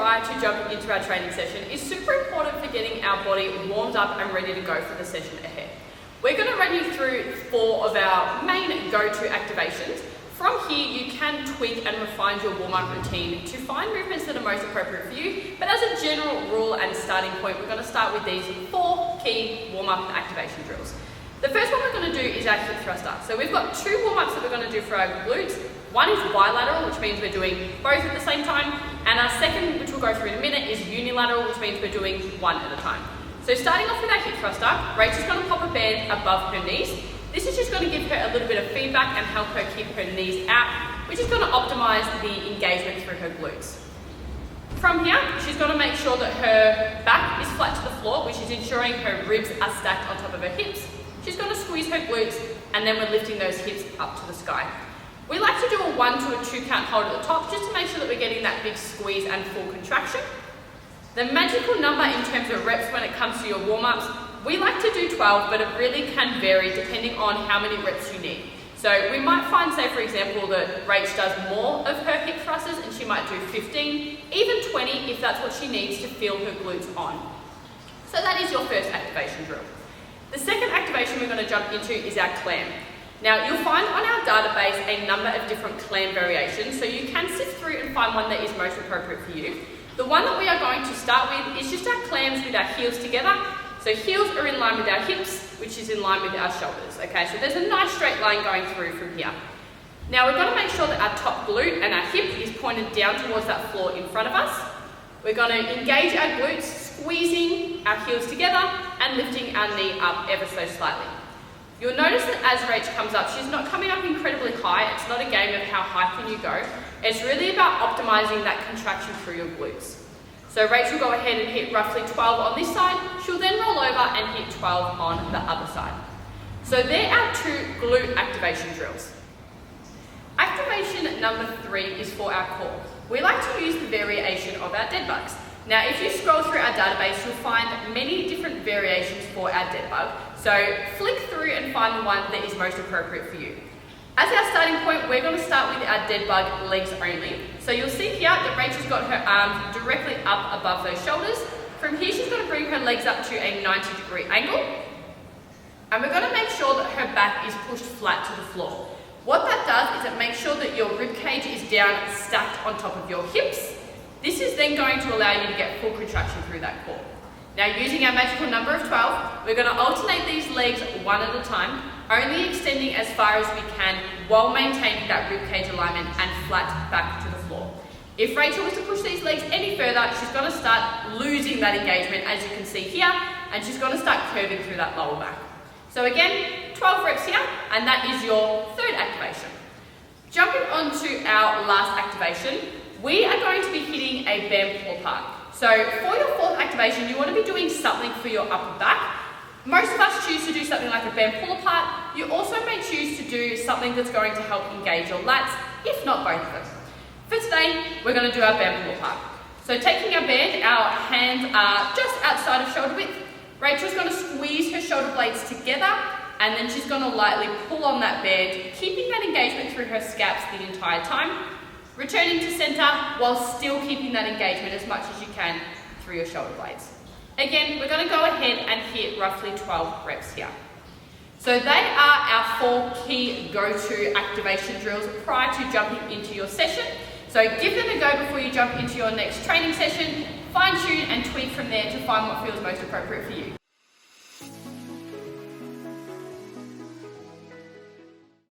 prior to jumping into our training session is super important for getting our body warmed up and ready to go for the session ahead. We're going to run you through 4 of our main go-to activations. From here, you can tweak and refine your warm-up routine to find movements that are most appropriate for you, but as a general rule and starting point, we're going to start with these 4 key warm-up and activation drills. The first one we're going to do is our hip thruster. So we've got 2 warm-ups that we're going to do for our glutes. One is bilateral, which means we're doing both at the same time, and our second, which we'll go through in a minute, is unilateral, which means we're doing one at a time. So starting off with our hip thruster, Rachel's going to pop a band above her knees. This is just going to give her a little bit of feedback and help her keep her knees out, which is going to optimize the engagement through her glutes. From here, she's going to make sure that her back is flat to the floor, which is ensuring her ribs are stacked on top of her hips. She's going to squeeze her glutes, and then we're lifting those hips up to the sky. We like to do a 1 to a 2 count hold at the top, just to make sure that we're getting that big squeeze and full contraction. The magical number in terms of reps when it comes to your warm-ups, we like to do 12, but it really can vary depending on how many reps you need. So we might find, say for example, that Rach does more of her hip thrusters and she might do 15, even 20 if that's what she needs to feel her glutes on. So that is your first activation drill. The second activation we're going to jump into is our clam. Now you'll find on our database a number of different clam variations, so you can sift through and find one that is most appropriate for you. The one that we are going to start with is just our clams with our heels together. So heels are in line with our hips, which is in line with our shoulders. Okay, so there's a nice straight line going through from here. Now we're going to make sure that our top glute and our hip is pointed down towards that floor in front of us. We're going to engage our glutes, squeezing our heels together and lifting our knee up ever so slightly. You'll notice that as Rach comes up, she's not coming up incredibly high. It's not a game of how high can you go. It's really about optimizing that contraction through your glutes. So Rach will go ahead and hit roughly 12 on this side. She'll then roll over and hit 12 on the other side. So they're our 2 glute activation drills. Activation number 3 is for our core. We like to use the variation of our dead bugs. Now, if you scroll through our database, you'll find many different variations for our dead bug. So flick through and find the one that is most appropriate for you. As our starting point, we're going to start with our dead bug legs only. So you'll see here that Rachel's got her arms directly up above those shoulders. From here, she's going to bring her legs up to a 90-degree angle. And we're going to make sure that her back is pushed flat to the floor. What that does is it makes sure that your rib cage is down, stacked on top of your hips. This is then going to allow you to get full contraction through that core. Now, using our magical number of 12, we're going to alternate these legs one at a time, only extending as far as we can while maintaining that ribcage alignment and flat back to the floor. If Rachel was to push these legs any further, she's going to start losing that engagement, as you can see here, and she's going to start curving through that lower back. So again, 12 reps here, and that is your third activation. Jumping onto our last activation, we are going to be hitting a band pull apart. So for your 4th activation, you want to be doing something for your upper back. Most of us choose to do something like a band pull apart. You also may choose to do something that's going to help engage your lats, if not both of them. For today, we're going to do our band pull apart. So taking our band, our hands are just outside of shoulder width. Rachel's going to squeeze her shoulder blades together, and then she's going to lightly pull on that band, keeping that engagement through her scaps the entire time. Returning to center while still keeping that engagement as much as you can through your shoulder blades. Again, we're going to go ahead and hit roughly 12 reps here. So they are our 4 key go-to activation drills prior to jumping into your session. So give them a go before you jump into your next training session, fine-tune and tweak from there to find what feels most appropriate for you.